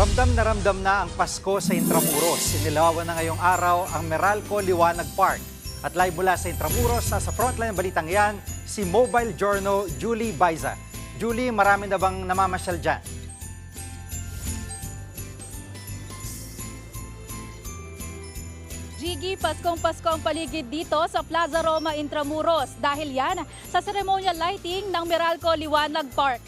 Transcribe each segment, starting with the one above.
Ramdam na ang Pasko sa Intramuros. Sinilawan na ngayong araw ang Meralco Liwanag Park. At live mula sa Intramuros, sa frontline ng balitang yan, si Mobile Journal Julie Baiza. Julie, marami na bang namamasyal dyan? Gigi, Paskong-Pasko ang paligid dito sa Plaza Roma, Intramuros. Dahil yan sa ceremonial lighting ng Meralco Liwanag Park.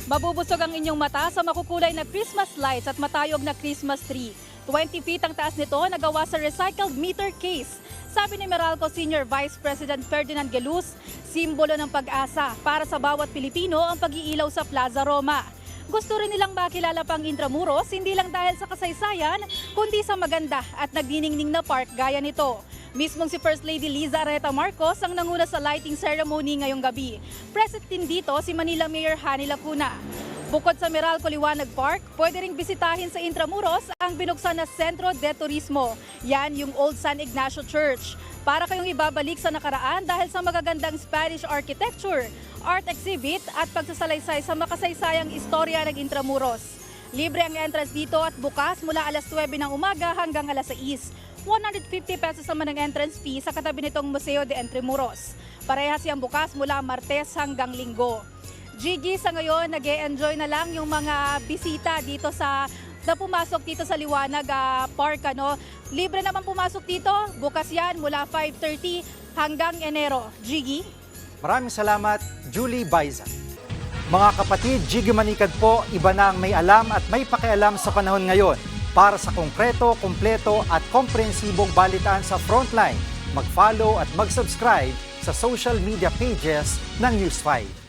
Mabubusog ang inyong mata sa makukulay na Christmas lights at matayog na Christmas tree. 20 feet ang taas nito, nagawa sa recycled meter case. Sabi ni Meralco Senior Vice President Ferdinand Gelus, simbolo ng pag-asa para sa bawat Pilipino ang pag-iilaw sa Plaza Roma. Gusto rin nilang makilala pang Intramuros, hindi lang dahil sa kasaysayan, kundi sa maganda at nagniningning na park gaya nito. Mismong si First Lady Liza Areta Marcos ang nanguna sa lighting ceremony ngayong gabi. Present din dito si Manila Mayor Hani Lacuna. Bukod sa Meralco Liwanag Park, pwede ring bisitahin sa Intramuros ang binuksan na Centro de Turismo. Yan yung Old San Ignacio Church. Para kayong ibabalik sa nakaraan dahil sa magagandang Spanish architecture, art exhibit at pagsasalaysay sa makasaysayang istorya ng Intramuros. Libre ang entrance dito at bukas mula alas 9 ng umaga hanggang alas 6. 150 pesos naman ang entrance fee sa katabi nitong Museo de Intramuros. Parehas yung bukas mula Martes hanggang Linggo. Gigi, sa ngayon, nag-e-enjoy na lang yung mga bisita dito na pumasok dito sa Liwanag Park. Libre naman pumasok dito. Bukas yan mula 5:30 hanggang Enero. Gigi? Maraming salamat, Julie Baiza. Mga kapatid, Gigi Manikad po, iba na ang may alam at may pakialam sa panahon ngayon. Para sa konkreto, kumpleto at komprehensibong balitaan sa Frontline, mag-follow at mag-subscribe sa social media pages ng News 5.